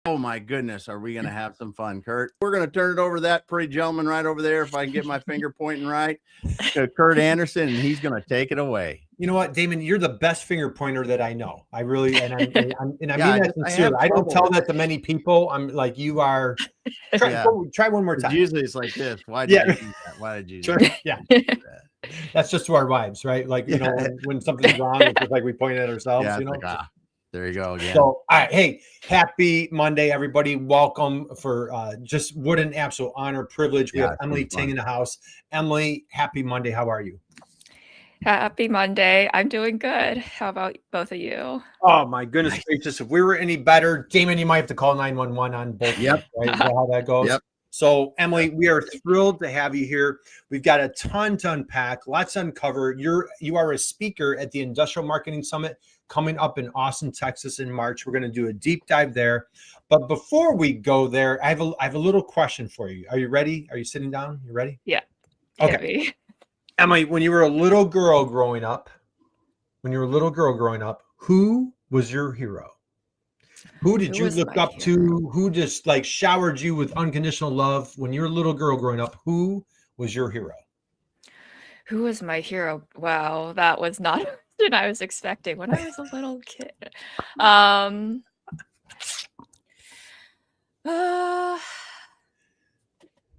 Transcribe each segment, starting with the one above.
Oh my goodness, are we going to have some fun, Kurt? We're going to turn it over to that pretty gentleman right over there, if I can get my finger pointing right, to Kurt Anderson, and he's going to take it away. You know what, Damon? You're the best finger pointer that I know. I really, and I mean that I sincerely. I don't tell that to many people. I'm like, you are. Try one more time. Usually it's like this. Why did you do that? Why did you do that? Yeah. That's just to our wives, right? Like, you know, when something's wrong, it's just like we point at ourselves, you know. Like, there you go again. So, all right. Hey, happy Monday, everybody. Welcome for just what an absolute honor, privilege. We have Emily Ting in the house. Emily, happy Monday. How are you? Happy Monday. I'm doing good. How about both of you? Oh, my goodness gracious. If we were any better, Damon, you might have to call 911 on both. Yep. Right? Is that how that goes? Yep. So, Emily, we are thrilled to have you here. We've got a ton to unpack, lots to uncover. You are a speaker at the Industrial Marketing Summit coming up in Austin, Texas in March. We're going to do a deep dive there. But before we go there, I have a little question for you. Are you ready? Are you sitting down? You ready? Yeah. Okay. Emily, when you were a little girl growing up, who was your hero? Who did you look up to? Who just like showered you with unconditional love when you were a little girl growing up? Who was your hero? Who was my hero? Wow, that was not what I was expecting when I was a little kid.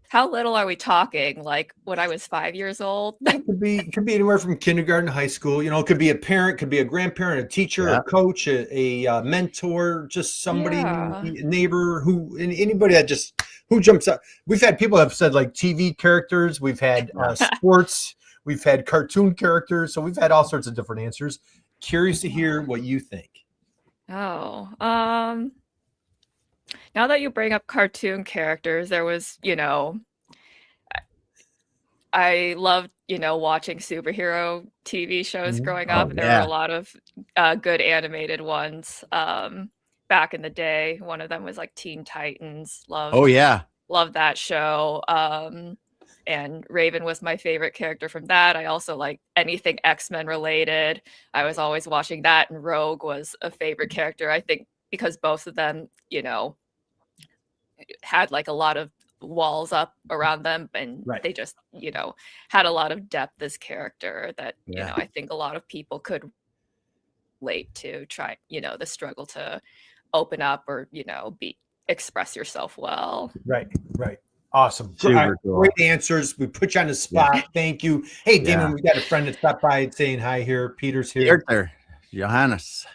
How little are we talking? Like when I was 5 years old? It could be anywhere from kindergarten to high school. You know, it could be a parent, could be a grandparent, a teacher, a coach, a mentor, just somebody, a neighbor, anybody that who jumps up. We've had people have said like TV characters. We've had sports. We've had cartoon characters. So we've had all sorts of different answers. Curious to hear what you think. Oh, now that you bring up cartoon characters, there was, I loved, watching superhero TV shows growing up. There were a lot of good animated ones back in the day. One of them was like Teen Titans. Loved that show. And Raven was my favorite character from that. I also like anything X-Men related. I was always watching that, and Rogue was a favorite character, I think, because both of them, had like a lot of walls up around them, and they just, had a lot of depth as character that, I think a lot of people could relate to, try, the struggle to open up or, express yourself well. Right. Awesome. Great answers. We put you on the spot. Yeah. Thank you. Hey, Damon, we got a friend that stopped by saying hi here. Peter's here. Johannes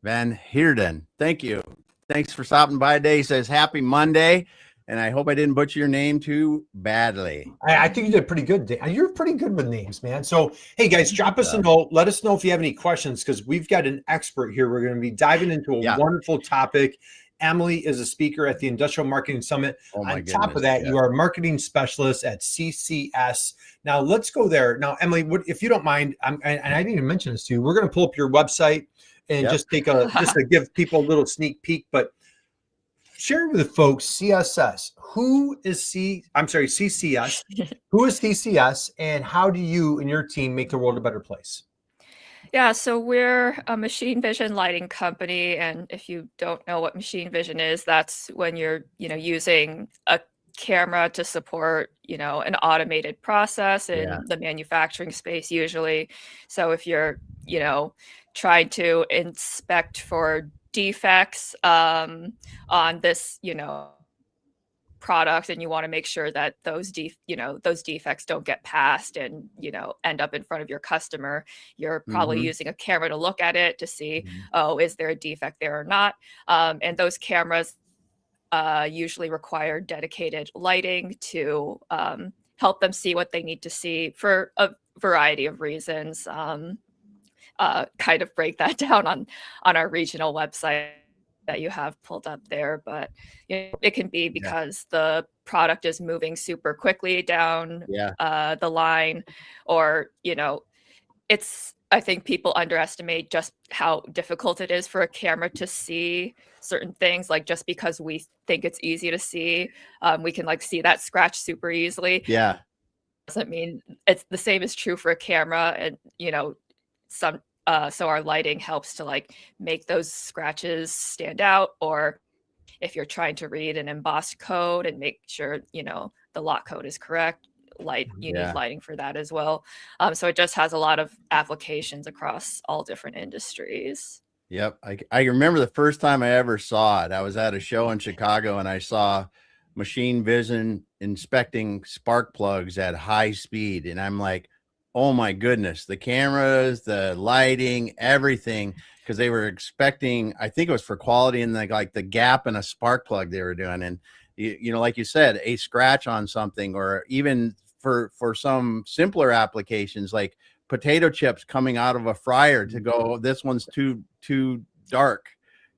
Van Heerden. Thank you. Thanks for stopping by today. He says happy Monday. And I hope I didn't butcher your name too badly. I think you did pretty good. You're pretty good with names, man. So, hey, guys, drop us a note. Let us know if you have any questions, because we've got an expert here. We're going to be diving into a wonderful topic. Emily is a speaker at the Industrial Marketing Summit. On top of that, you are a marketing specialist at CCS. Now, let's go there. Now, Emily, if you don't mind, and I didn't even mention this to you, we're going to pull up your website and just to give people a little sneak peek, but share with the folks CSS. Who is CCS? Who is CCS, and how do you and your team make the world a better place? Yeah, so we're a machine vision lighting company, and if you don't know what machine vision is, that's when you're, using a camera to support, an automated process in the manufacturing space usually. So if you're, trying to inspect for defects on this, product, and you want to make sure that those defects don't get passed and end up in front of your customer, you're probably using a camera to look at it to see, is there a defect there or not, and those cameras usually require dedicated lighting to help them see what they need to see for a variety of reasons. Kind of break that down on our regional website that you have pulled up there, but it can be because the product is moving super quickly down the line, or I think people underestimate just how difficult it is for a camera to see certain things. Like, just because we think it's easy to see, we can like see that scratch super easily. Doesn't mean it's the same is true for a camera, and so our lighting helps to like make those scratches stand out, or if you're trying to read an embossed code and make sure, you know, the lot code is correct, you need lighting for that as well. So it just has a lot of applications across all different industries. Yep. I remember the first time I ever saw it. I was at a show in Chicago and I saw machine vision inspecting spark plugs at high speed. And I'm like, oh my goodness, the cameras, the lighting, everything, because they were expecting, I think it was for quality and like the gap in a spark plug they were doing. And, you know, like you said, a scratch on something, or even for some simpler applications like potato chips coming out of a fryer to go, this one's too dark,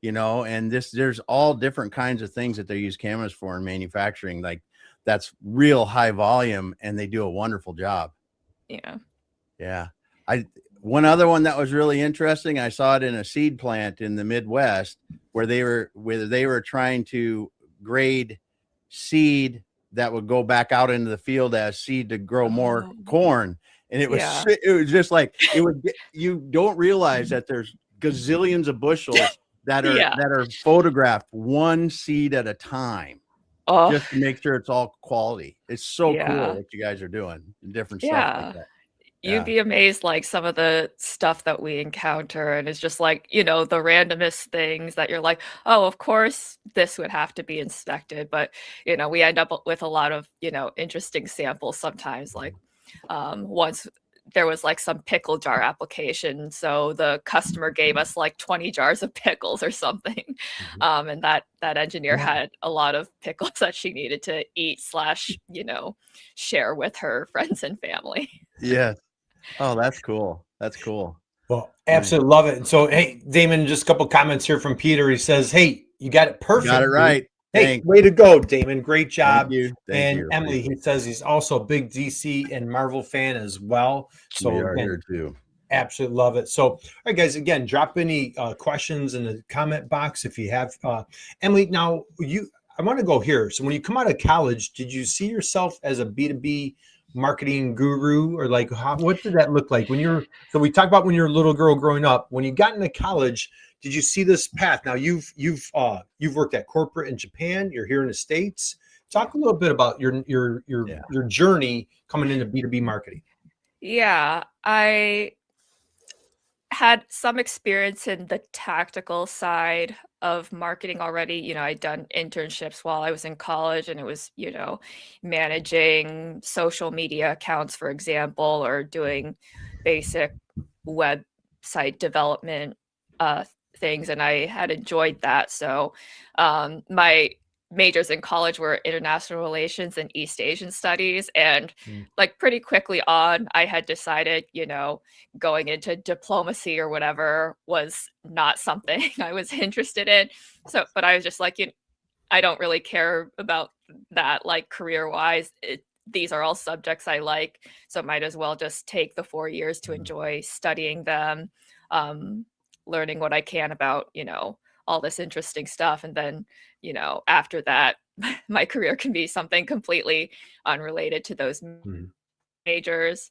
you know, and there's all different kinds of things that they use cameras for in manufacturing. Like that's real high volume and they do a wonderful job. Yeah. Yeah. One other one that was really interesting, I saw it in a seed plant in the Midwest where they were trying to grade seed that would go back out into the field as seed to grow more corn. And it was just like, you don't realize that there's gazillions of bushels that are photographed one seed at a time, just to make sure it's all quality. It's so cool what you guys are doing, different stuff like that. You'd be amazed, like some of the stuff that we encounter, and it's just like, you know, the randomest things that you're like, oh, of course this would have to be inspected, but you know, we end up with a lot of, you know, interesting samples sometimes. Like once there was like some pickle jar application, so the customer gave us like 20 jars of pickles or something, and that engineer had a lot of pickles that she needed to eat / you know, share with her friends and family. Yeah. Oh, that's cool. That's cool. Well, absolutely love it. And so, hey, Damon, just a couple comments here from Peter. He says, hey, you got it perfect. Got it right. Hey, Thanks. way to go, Damon. Great job. Thank you. Emily, he says he's also a big DC and Marvel fan as well. So we are here too. Absolutely love it. So, all right, guys, again, drop any questions in the comment box if you have. Emily, now I want to go here. So when you come out of college, did you see yourself as a B2B marketing guru, or like what did that look like when so we talked about when you're a little girl growing up, when you got into college, did you see this path? Now you've worked at corporate in Japan, you're here in the States. Talk a little bit about your journey coming into B2B marketing. Yeah, I had some experience in the tactical side of marketing already. You know, I'd done internships while I was in college, and it was, you know, managing social media accounts, for example, or doing basic website development things. And I had enjoyed that. So my majors in college were international relations and East Asian studies. And like pretty quickly on, I had decided, you know, going into diplomacy or whatever was not something I was interested in. So, but I was just like, you know, I don't really care about that, like career wise. These are all subjects I like. So might as well just take the 4 years to enjoy studying them, learning what I can about, you know, all this interesting stuff. And then, you know, after that, my career can be something completely unrelated to those majors.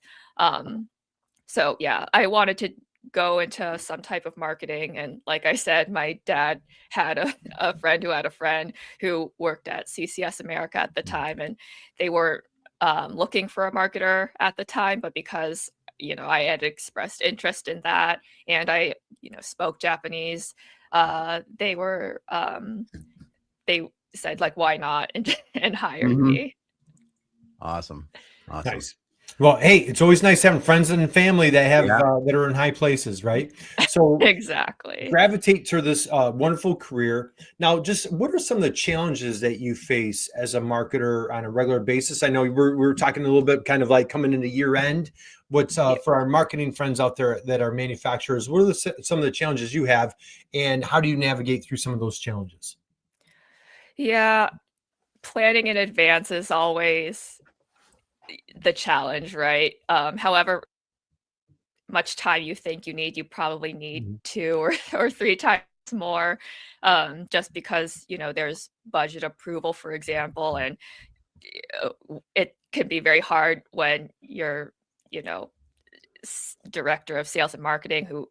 So yeah, I wanted to go into some type of marketing. And like I said, my dad had a friend who had a friend who worked at CCS America at the time, and they were looking for a marketer at the time, but because, you know, I had expressed interest in that and I, you know, spoke Japanese, they said like, why not, and hired me. Awesome. Nice. Well, hey, it's always nice having friends and family that have that are in high places, right? So exactly, gravitate to this wonderful career. Now, just what are some of the challenges that you face as a marketer on a regular basis? I know we're talking a little bit kind of like coming into year end. What's for our marketing friends out there that are manufacturers, what are some of the challenges you have, and how do you navigate through some of those challenges? Yeah, planning in advance is always the challenge, right? However much time you think you need, you probably need 2 or 3 times more, just because, you know, there's budget approval, for example, and it can be very hard when you're, you know, director of sales and marketing, who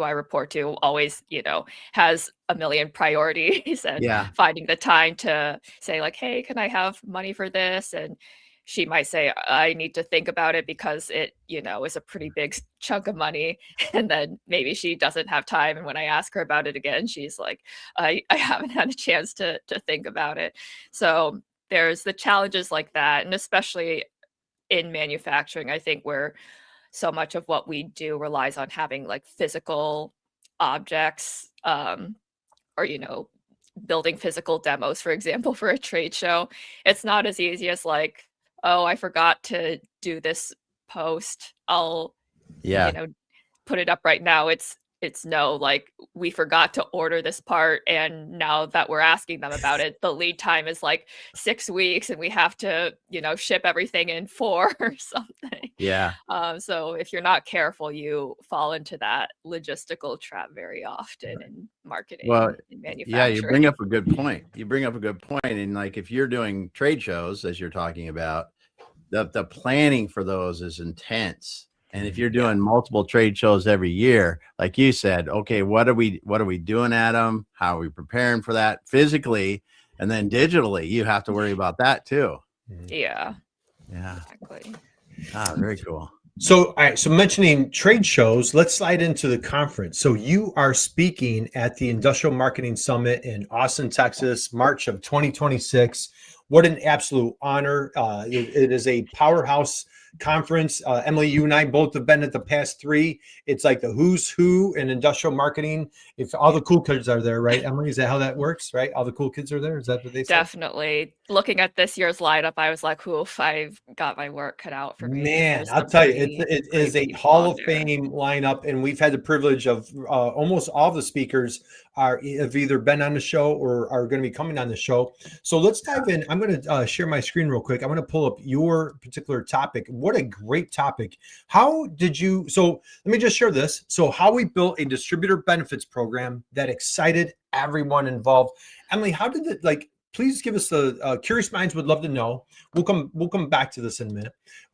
I report to, always, has a million priorities and finding the time to say like, hey, can I have money for this? And she might say, I need to think about it because it, is a pretty big chunk of money. And then maybe she doesn't have time. And when I ask her about it again, she's like, I haven't had a chance to think about it. So there's the challenges like that. And especially in manufacturing, I think where so much of what we do relies on having like physical objects, or, building physical demos, for example, for a trade show. It's not as easy as like, oh, I forgot to do this post. I'll, put it up right now. It's no, like, we forgot to order this part, and now that we're asking them about it, the lead time is like 6 weeks, and we have to, ship everything in 4 or something. Yeah. So if you're not careful, you fall into that logistical trap very often in marketing and manufacturing. Yeah, you bring up a good point. And like, if you're doing trade shows, as you're talking about, the planning for those is intense. And if you're doing multiple trade shows every year, like you said, okay, what are we doing at them? How are we preparing for that physically? And then digitally, you have to worry about that too. Yeah. Exactly. Very cool. So, all right. So mentioning trade shows, let's slide into the conference. So you are speaking at the Industrial Marketing Summit in Austin, Texas, March of 2026. What an absolute honor. It is a powerhouse conference. Emily, you and I both have been at the past 3. It's like the who's who in industrial marketing. If all the cool kids are there, right, Emily? Is that how that works, right? All the cool kids are there? Is that what they say? Definitely. Looking at this year's lineup, I was like, oof, I've got my work cut out for me. Man, I'll tell you, it is a Hall of Fame lineup, and we've had the privilege of almost all the speakers have either been on the show or are going to be coming on the show. So let's dive in. I'm going to share my screen real quick. I'm going to pull up your particular topic. What a great topic. How did you, so let me just share this. So how we built a distributor benefits program that excited everyone involved. Emily, how did it, like, please give us the curious minds would love to know. We'll come back to this in a minute.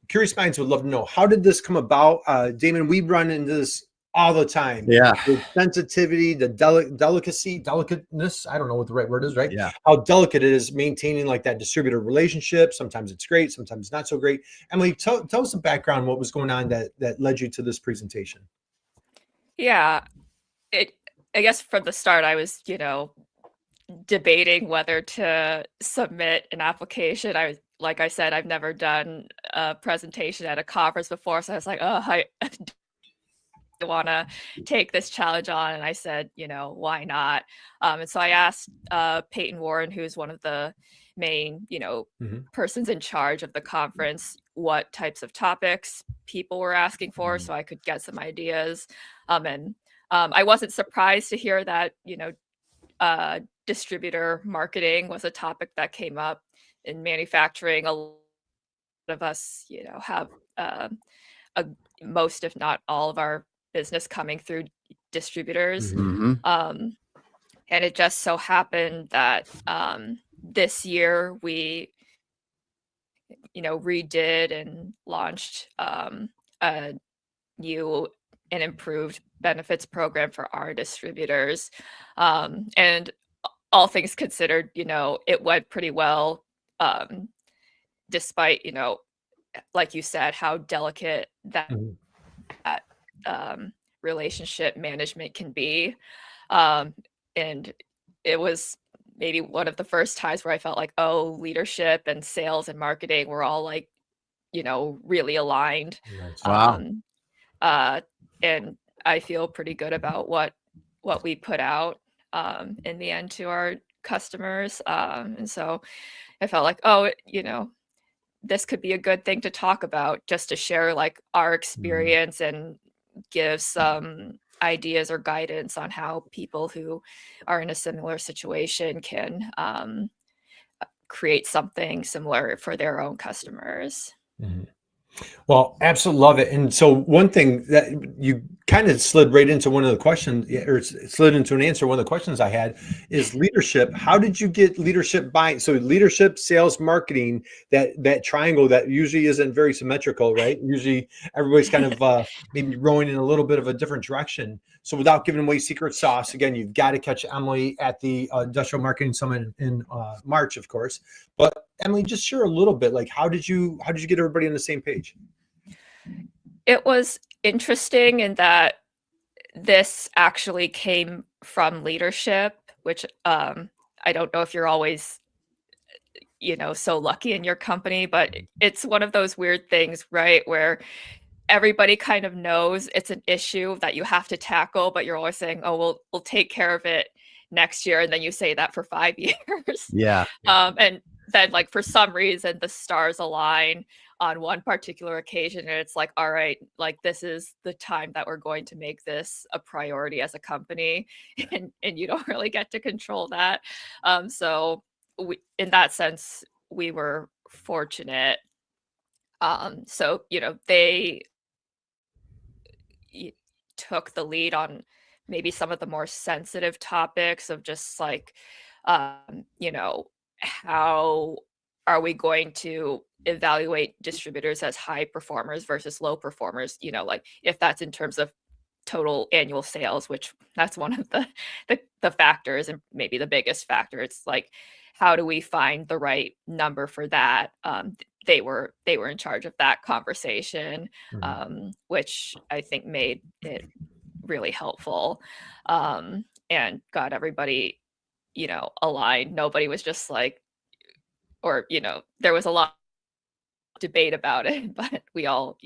Curious minds would love to know, how did this come about? Damon, we run into this all the time. The sensitivity, the delicateness. I don't know what the right word is, right? Yeah. How delicate it is maintaining like that distributor relationship. Sometimes it's great, sometimes not so great. Emily, tell us the background, what was going on that led you to this presentation. Yeah. I guess from the start, I was, debating whether to submit an application. Like I said, I've never done a presentation at a conference before. So I was like, oh, I want to take this challenge on. And I said, why not? And so I asked Peyton Warren, who's one of the main, persons in charge of the conference, what types of topics people were asking for, so I could get some ideas. And I wasn't surprised to hear that, distributor marketing was a topic that came up in manufacturing. A lot of us, have most, if not all, of our business coming through distributors. And it just so happened that this year we, redid and launched a new and improved benefits program for our distributors. And all things considered, it went pretty well, despite, like you said, how delicate that relationship management can be. And it was maybe one of the first times where I felt like, oh, leadership and sales and marketing were all like, really aligned. Wow. And I feel pretty good about what we put out in the end to our customers. And so I felt like, oh, this could be a good thing to talk about, just to share like our experience and give some ideas or guidance on how people who are in a similar situation can create something similar for their own customers. Well, absolutely love it. And so one thing that you kind of slid right into one of the questions, or slid into an answer. One of the questions I had is leadership. How did you get leadership buy? So leadership, sales, marketing, that triangle that usually isn't very symmetrical, right? Usually everybody's kind of maybe rowing in a little bit of a different direction. So without giving away secret sauce, again, you've got to catch Emily at the Industrial Marketing Summit in March, of course. But Emily, just share a little bit, like how did you get everybody on the same page? It was interesting in that this actually came from leadership, which I don't know if you're always, so lucky in your company, but it's one of those weird things, right? Where everybody kind of knows it's an issue that you have to tackle, but you're always saying, oh, we'll take care of it next year. And then you say that for 5 years. Yeah. And then like for some reason the stars align on one particular occasion and it's like, all right, like this is the time that we're going to make this a priority as a company. And you don't really get to control that. So in that sense, we were fortunate. So they took the lead on maybe some of the more sensitive topics of just like how are we going to evaluate distributors as high performers versus low performers, like if that's in terms of total annual sales, which that's one of the factors and maybe the biggest factor. It's like, how do we find the right number for that? They were in charge of that conversation, which I think made it really helpful, and got everybody, aligned. Nobody was just like, or there was a lot of debate about it, but we all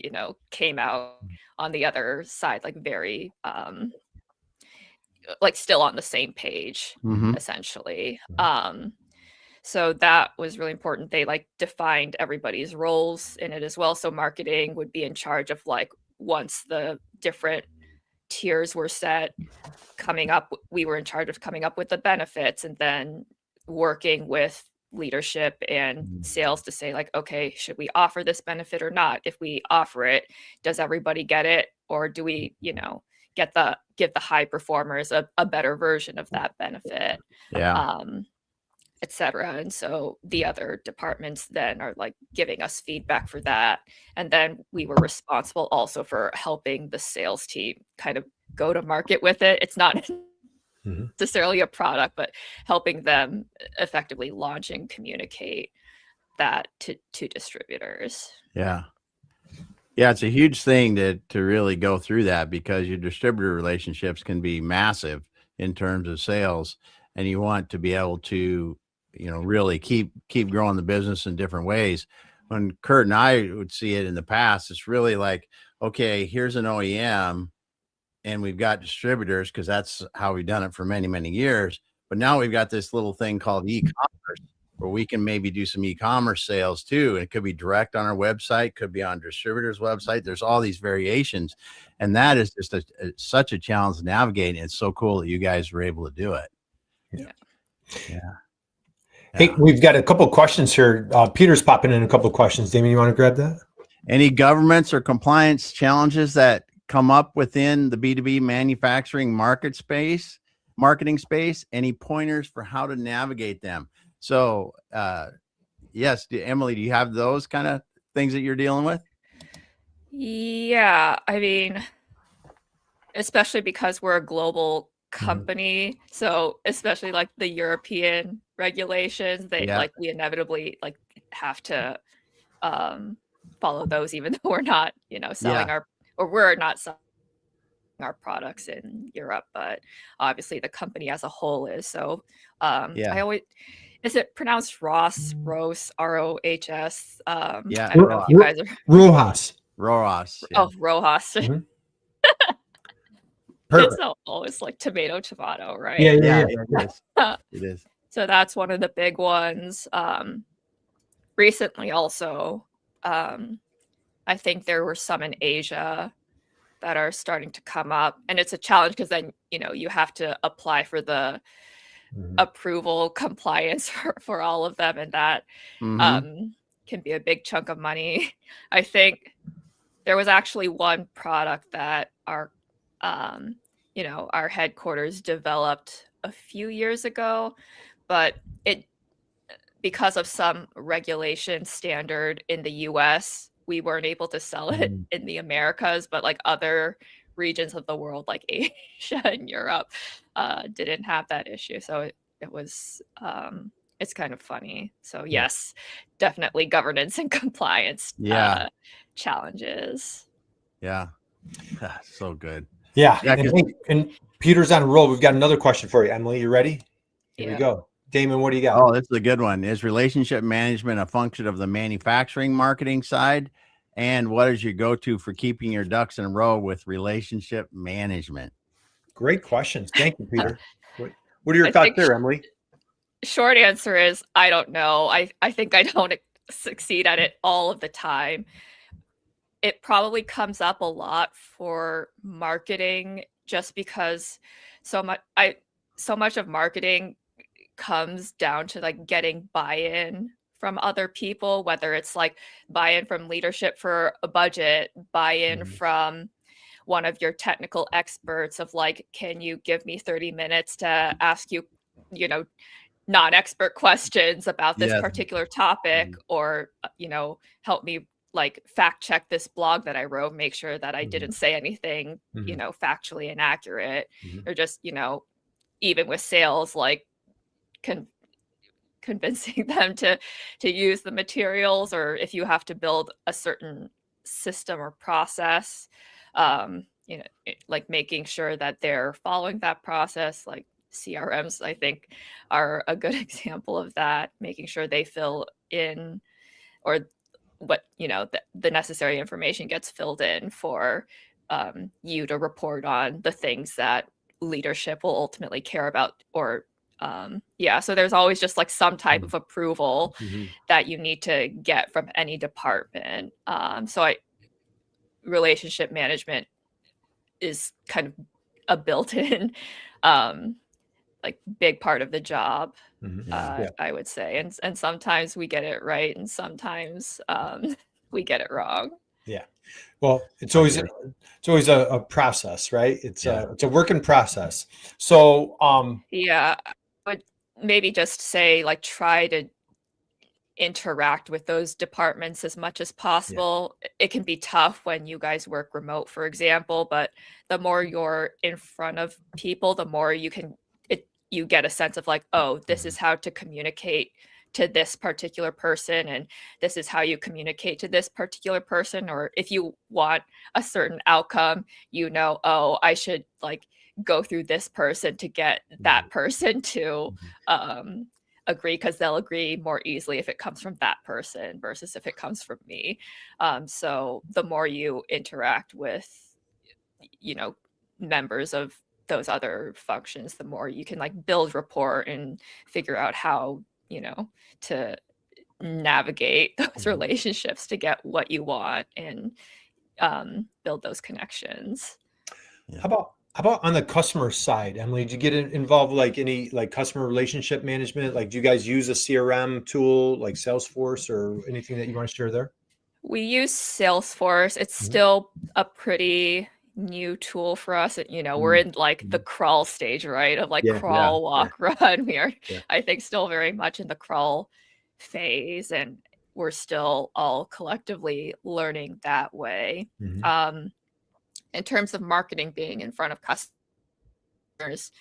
came out on the other side like very like still on the same page, essentially. So that was really important. They like defined everybody's roles in it as well. So marketing would be in charge of like, once the different tiers were set, coming up, we were in charge of coming up with the benefits and then working with leadership and sales to say like, okay, should we offer this benefit or not? If we offer it, does everybody get it? Or do we, give the high performers a better version of that benefit? Yeah. Etc. And so the other departments then are like giving us feedback for that. And then we were responsible also for helping the sales team kind of go to market with it. It's not necessarily a product, but helping them effectively launch and communicate that to distributors. Yeah. Yeah, it's a huge thing to really go through that, because your distributor relationships can be massive in terms of sales, and you want to be able to, really keep growing the business in different ways. When Kurt and I would see it in the past, it's really like, okay, here's an OEM and we've got distributors, because that's how we've done it for many, many years. But now we've got this little thing called e-commerce, where we can maybe do some e-commerce sales too. And it could be direct on our website, could be on distributor's website. There's all these variations. And that is just such a challenge to navigate. And it's so cool that you guys were able to do it. Yeah. Hey, we've got a couple of questions here. Peter's popping in a couple of questions. Damien, you want to grab that? Any governments or compliance challenges that come up within the B2B manufacturing marketing space? Any pointers for how to navigate them? So, yes, Emily, do you have those kind of things that you're dealing with? Yeah, I mean, especially because we're a global company, so especially like the European regulations, they like we inevitably like have to follow those, even though we're not, selling we're not selling our products in Europe, but obviously the company as a whole is. So I always, is it pronounced Ross, Rohs, ROHS? I don't know if you guys are Rojas. Yeah. Oh, Rojas. Perfect. It's always like tomato, right? Yeah. It is. So that's one of the big ones. Recently also, I think there were some in Asia that are starting to come up, and it's a challenge because then you have to apply for the approval compliance for all of them, and that can be a big chunk of money. I think there was actually one product that our our headquarters developed a few years ago, but because of some regulation standard in the US, we weren't able to sell it in the Americas, but like other regions of the world, like Asia and Europe, didn't have that issue. So it was, it's kind of funny. So yes, definitely governance and compliance challenges. Yeah. So good. Yeah. And Peter's on a roll. We've got another question for you, Emily. You ready? Here we go. Damon, what do you got? Oh, this is a good one. Is relationship management a function of the manufacturing marketing side? And what is your go-to for keeping your ducks in a row with relationship management? Great questions. Thank you, Peter. What are your thoughts there, Emily? Short answer is I don't know. I think I don't succeed at it all of the time. It probably comes up a lot for marketing just because so much of marketing comes down to like getting buy-in from other people, whether it's like buy-in from leadership for a budget, buy-in from one of your technical experts of like, can you give me 30 minutes to ask you, non-expert questions about this particular topic, or, help me like fact check this blog that I wrote, make sure that I didn't say anything, factually inaccurate, or just, even with sales, like convincing them to use the materials, or if you have to build a certain system or process, like making sure that they're following that process. Like CRMs, I think, are a good example of that, making sure they fill in, or what the necessary information gets filled in for you to report on the things that leadership will ultimately care about, or so there's always just like some type of approval that you need to get from any department. Relationship management is kind of a built-in like big part of the job, I would say, and sometimes we get it right and sometimes we get it wrong. Well, it's always a process, right? It's a work in process. So I would maybe just say like try to interact with those departments as much as possible. It can be tough when you guys work remote, for example, but the more you're in front of people, the more you get a sense of like, oh, this is how to communicate to this particular person, and this is how you communicate to this particular person. Or if you want a certain outcome, oh, I should like go through this person to get that person to agree, because they'll agree more easily if it comes from that person versus if it comes from me. So the more you interact with members of those other functions, the more you can like build rapport and figure out how to navigate those relationships to get what you want and build those connections. How about on the customer side, Emily? Did you get involved like any like customer relationship management? Like, do you guys use a CRM tool like Salesforce or anything that you want to share there? We use Salesforce. It's still a pretty new tool for us. We're in like the crawl stage, right? Of like crawl, walk, run. We are, I think, still very much in the crawl phase, and we're still all collectively learning that way. In terms of marketing being in front of customers,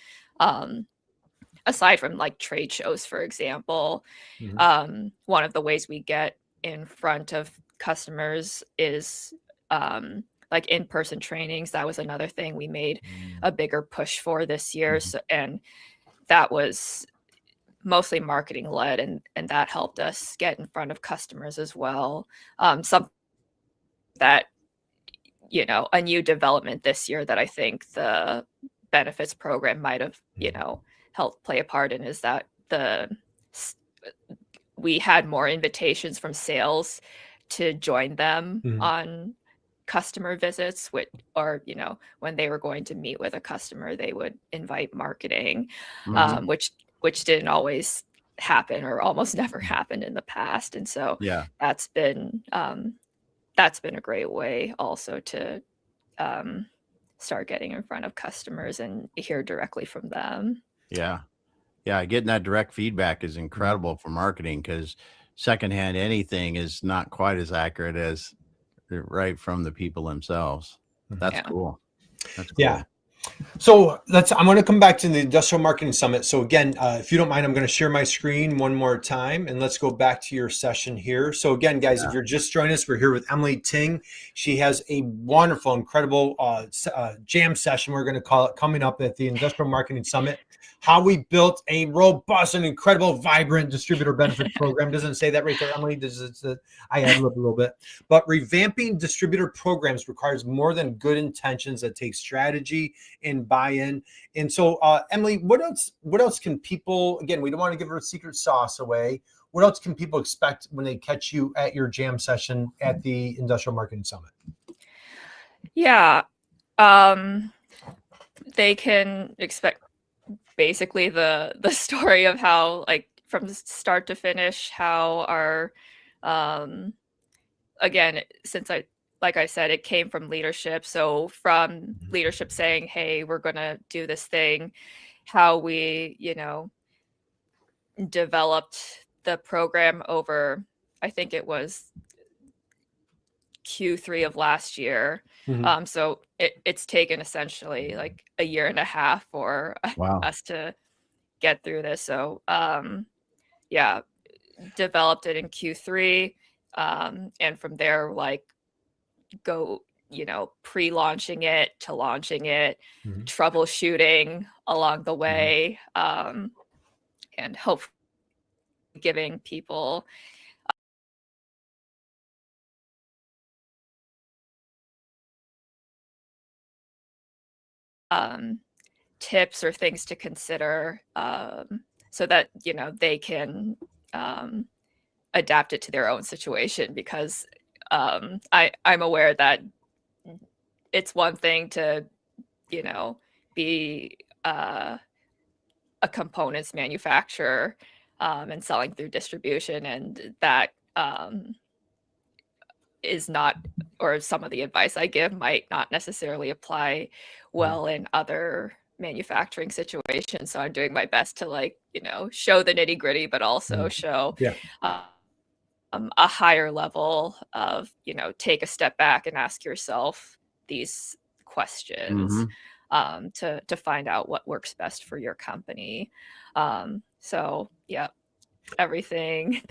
aside from like trade shows, for example, one of the ways we get in front of customers is like in-person trainings. That was another thing we made a bigger push for this year. So, and that was mostly marketing led, and that helped us get in front of customers as well. Some that a new development this year that I think the benefits program might have helped play a part in is that we had more invitations from sales to join them on customer visits, or when they were going to meet with a customer, they would invite marketing, which didn't always happen, or almost never happened in the past. And so that's been that's been a great way also to start getting in front of customers and hear directly from them. Yeah. Yeah. Getting that direct feedback is incredible for marketing, because secondhand anything is not quite as accurate as right from the people themselves. That's Yeah. cool. That's cool. Yeah. So I'm going to come back to the Industrial Marketing Summit. So again, if you don't mind, I'm going to share my screen one more time, and let's go back to your session here. So again, guys, if you're just joining us, we're here with Emily Ting. She has a wonderful, incredible jam session, we're going to call it, coming up at the Industrial Marketing Summit. How we built a robust and incredible, vibrant distributor benefits program. Doesn't say that right there, Emily. I had a little bit. But revamping distributor programs requires more than good intentions. That takes strategy and buy-in. And so, Emily, what else can people, again, we don't want to give our secret sauce away. What else can people expect when they catch you at your jam session at the Industrial Marketing Summit? Yeah. They can expect basically the story of how, like, from start to finish, how our again, since like I said, it came from leadership. So from leadership saying, hey, we're going to do this thing, how we, developed the program over, I think it was Q3 of last year. So it's taken essentially like a year and a half for us to get through this. So yeah, developed it in Q3. And from there, like, go, pre-launching it to launching it, troubleshooting along the way, and hopefully giving people tips or things to consider, so that they can adapt it to their own situation. Because I'm aware that it's one thing to be a components manufacturer and selling through distribution, and that is not, or some of the advice I give might not necessarily apply well in other manufacturing situations. So I'm doing my best to, like, show the nitty gritty, but also show a higher level of, take a step back and ask yourself these questions to find out what works best for your company. So yeah, everything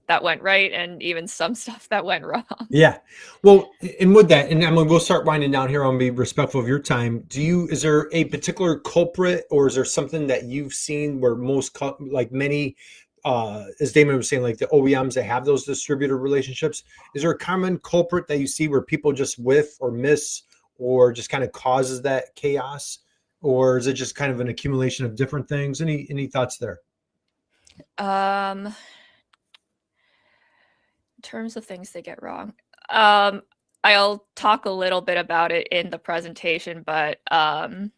that went right, and even some stuff that went wrong. Yeah. Well, and with that, and Emily, we'll start winding down here. I'll be respectful of your time. Is there a particular culprit, or is there something that you've seen where many, as Damon was saying, like the OEMs that have those distributor relationships, is there a common culprit that you see where people just whiff or miss, or just kind of causes that chaos? Or is it just kind of an accumulation of different things? Any thoughts there? In terms of things they get wrong, I'll talk a little bit about it in the presentation, but I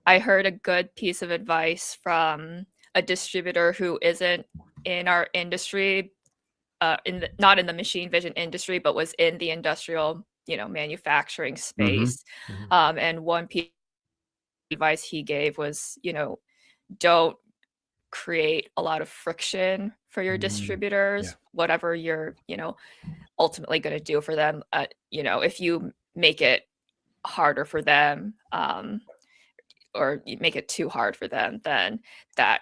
heard a good piece of advice from a distributor who isn't in our industry, not in the machine vision industry, but was in the industrial, manufacturing space. And one piece of advice he gave was, don't create a lot of friction for your distributors, whatever you're, ultimately going to do for them. If you make it harder for them, or you make it too hard for them, then that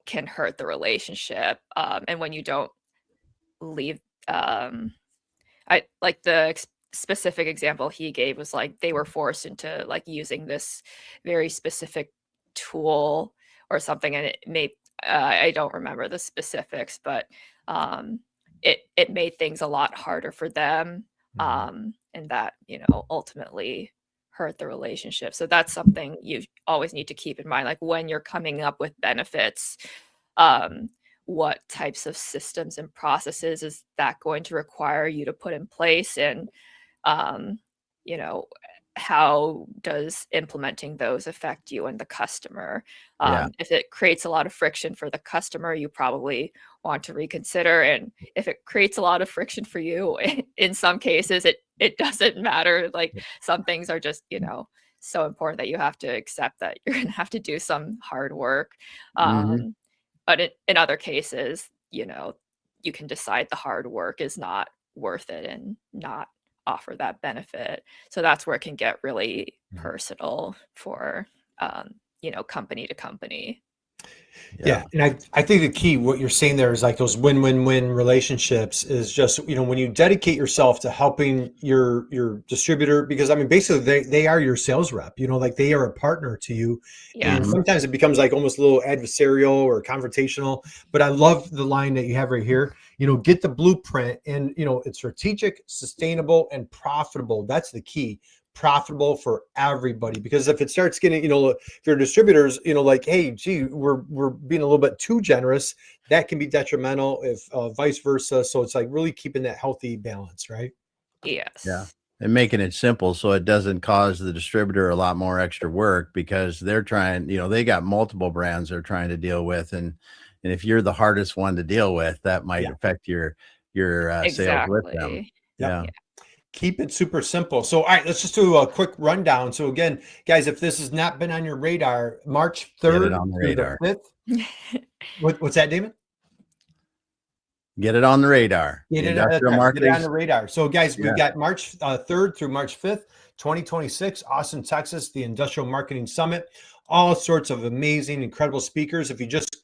can hurt the relationship. And when you don't leave, I like the specific example he gave was, like, they were forced into, like, using this very specific tool or something, and it made, I don't remember the specifics, but it made things a lot harder for them, and that ultimately hurt the relationship. So that's something you always need to keep in mind, like, when you're coming up with benefits, what types of systems and processes is that going to require you to put in place, and how does implementing those affect you and the customer? Yeah. If it creates a lot of friction for the customer, you probably want to reconsider. And if it creates a lot of friction for you, in some cases, it doesn't matter. Like some things are just, so important that you have to accept that you're going to have to do some hard work. Mhm. But in other cases, you can decide the hard work is not worth it and not offer that benefit. So that's where it can get really personal for, company to company. Yeah. And I think the key, what you're saying there is like those win-win-win relationships is just, when you dedicate yourself to helping your distributor, because I mean, basically they are your sales rep, like they are a partner to you. Yeah. And sometimes it becomes like almost a little adversarial or confrontational, but I love the line that you have right here, get the blueprint and, it's strategic, sustainable, and profitable. That's the key. Profitable for everybody, because if it starts getting, if your distributors, like, hey, gee, we're being a little bit too generous, that can be detrimental. If vice versa. So it's like really keeping that healthy balance, right? Yes. Yeah. And making it simple so it doesn't cause the distributor a lot more extra work, because they're trying, they got multiple brands they're trying to deal with, and if you're the hardest one to deal with, that might affect your sales with them. Exactly. Yeah. Yeah. Keep it super simple. So, all right, let's just do a quick rundown. So again, guys, if this has not been on your radar, March Get it 3rd on the through the radar. 5th. What's that, Damon? Get it on the radar. Get it Industrial on marketing. the radar. So, guys, we've got March 3rd through March 5th, 2026, Austin, Texas, the Industrial Marketing Summit. All sorts of amazing, incredible speakers. If you just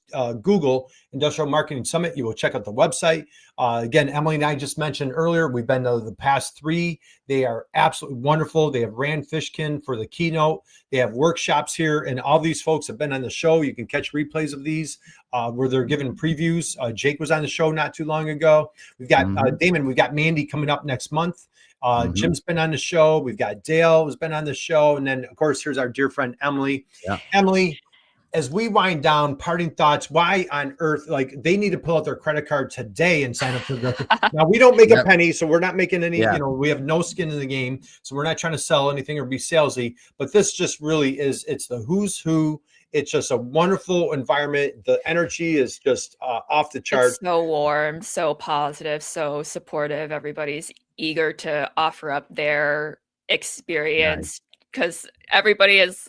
Google Industrial Marketing Summit, you will check out the website. Again, Emily and I just mentioned earlier, we've been to the past 3. They are absolutely wonderful. They have Rand Fishkin for the keynote. They have workshops here, and all these folks have been on the show. You can catch replays of these where they're giving previews. Jake was on the show not too long ago. We've got Damon. We've got Mandy coming up next month. Jim's been on the show. We've got Dale has been on the show. And then, of course, here's our dear friend, Emily. Yeah. Emily, as we wind down, parting thoughts, why on earth, like they need to pull out their credit card today and sign up for Progressive. Now, we don't make a penny, so we're not making any, we have no skin in the game. So we're not trying to sell anything or be salesy, but this just really is, it's the who's who. It's just a wonderful environment. The energy is just off the charts. It's so warm, so positive, so supportive. Everybody's eager to offer up their experience because everybody is,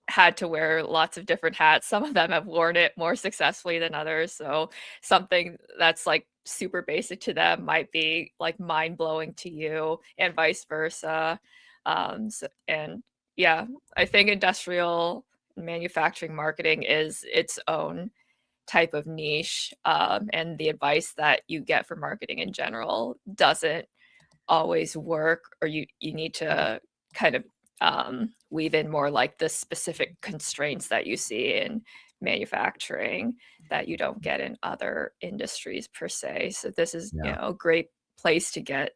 had to wear lots of different hats. Some of them have worn it more successfully than others. So something that's like super basic to them might be like mind blowing to you, and vice versa. I think industrial manufacturing marketing is its own type of niche, and the advice that you get for marketing in general doesn't always work, or you need to kind of weave in more like the specific constraints that you see in manufacturing that you don't get in other industries per se. So this is a great place to get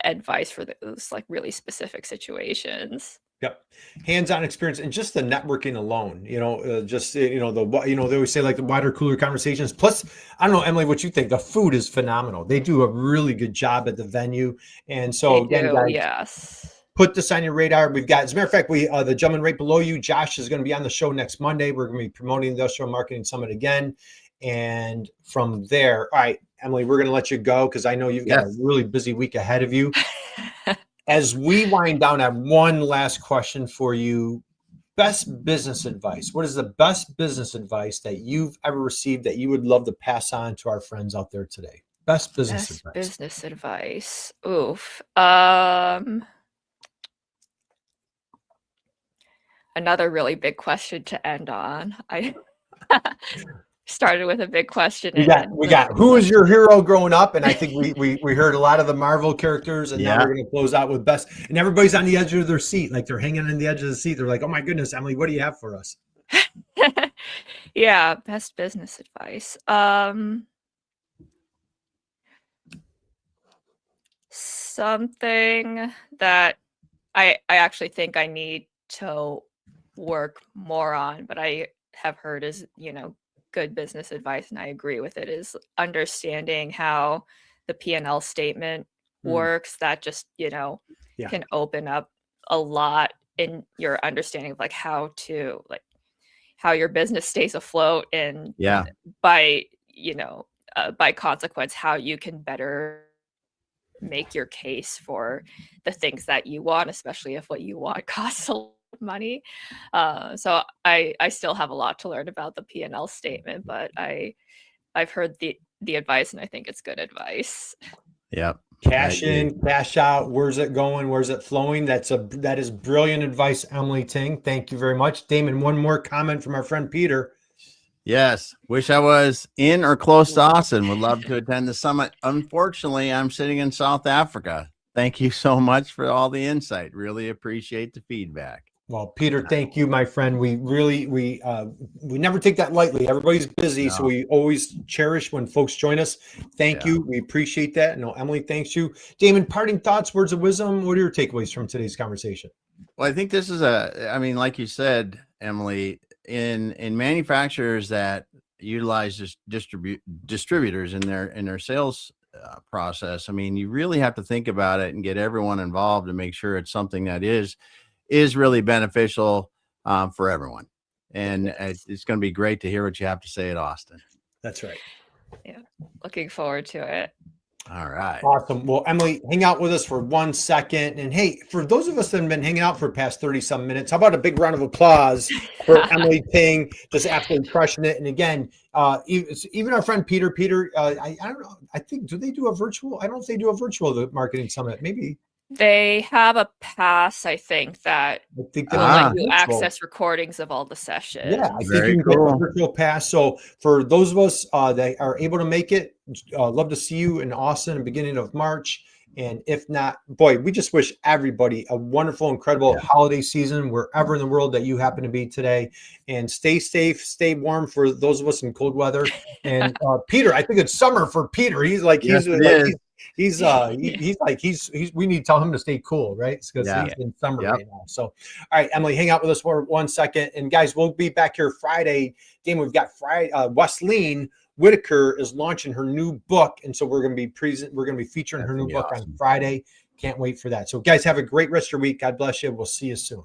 advice for those like really specific situations. Yep. Hands-on experience and just the networking alone, they always say like the water cooler conversations. Plus, I don't know, Emily, what you think. The food is phenomenal. They do a really good job at the venue. And so again, guys, yes, put this on your radar. We've got, as a matter of fact, the gentleman right below you, Josh, is going to be on the show next Monday. We're going to be promoting the Industrial Marketing Summit again. And from there, all right, Emily, we're going to let you go because I know you've got a really busy week ahead of you. As we wind down, I have one last question for you. Best business advice. What is the best business advice that you've ever received that you would love to pass on to our friends out there today? Best business advice. Business advice. Oof. Another really big question to end on. I started with a big question. We got who is your hero growing up? And I think we heard a lot of the Marvel characters, and now we're going to close out with best. And everybody's on the edge of their seat, like they're hanging on the edge of the seat. They're like, "Oh my goodness, Emily, what do you have for us?" Yeah, best business advice. Something that I actually think I need to work more on, but I have heard is, good business advice, and I agree with it, is understanding how the P&L statement works. That just, can open up a lot in your understanding of like how your business stays afloat, and by by consequence how you can better make your case for the things that you want, especially if what you want costs a lot of money. So I still have a lot to learn about the P&L statement, but I've heard the advice, and I think it's good advice. Yep. Cash in, cash out. Where's it going? Where's it flowing? That is brilliant advice, Emily Ting. Thank you very much. Damon, one more comment from our friend Peter. Yes. Wish I was in or close to Austin. Would love to attend the summit. Unfortunately, I'm sitting in South Africa. Thank you so much for all the insight. Really appreciate the feedback. Well, Peter, thank you, my friend. We never take that lightly. Everybody's busy, so we always cherish when folks join us. Thank you. We appreciate that. No, Emily, thanks you. Damon, parting thoughts, words of wisdom. What are your takeaways from today's conversation? Well, I think this is like you said, Emily, in manufacturers that utilize just distributors in their sales process. I mean, you really have to think about it and get everyone involved to make sure it's something that is really beneficial for everyone. And it's going to be great to hear what you have to say at Austin. That's right. Yeah. Looking forward to it. All right. Awesome. Well, Emily, hang out with us for 1 second. And hey, for those of us that have been hanging out for the past 30-some minutes, how about a big round of applause for Emily Ting, just absolutely crushing it. And again, even our friend Peter, I don't know. I think, do they do a virtual? I don't know if they do a virtual marketing summit. Maybe. They have a pass, I think, that will let you access recordings of all the sessions. Yeah, I think you can get a virtual pass. So for those of us that are able to make it, love to see you in Austin at the beginning of March. And if not, boy, we just wish everybody a wonderful, incredible holiday season wherever in the world that you happen to be today. And stay safe, stay warm for those of us in cold weather. And Peter, I think it's summer for Peter. He's like, we need to tell him to stay cool, right? Because he's in summer right now. So, all right, Emily, hang out with us for 1 second. And guys, we'll be back here Friday. Damn, we've got Wesleyan Whitaker is launching her new book. And so we're going to be featuring her new book on Friday. Can't wait for that. So guys, have a great rest of your week. God bless you. We'll see you soon.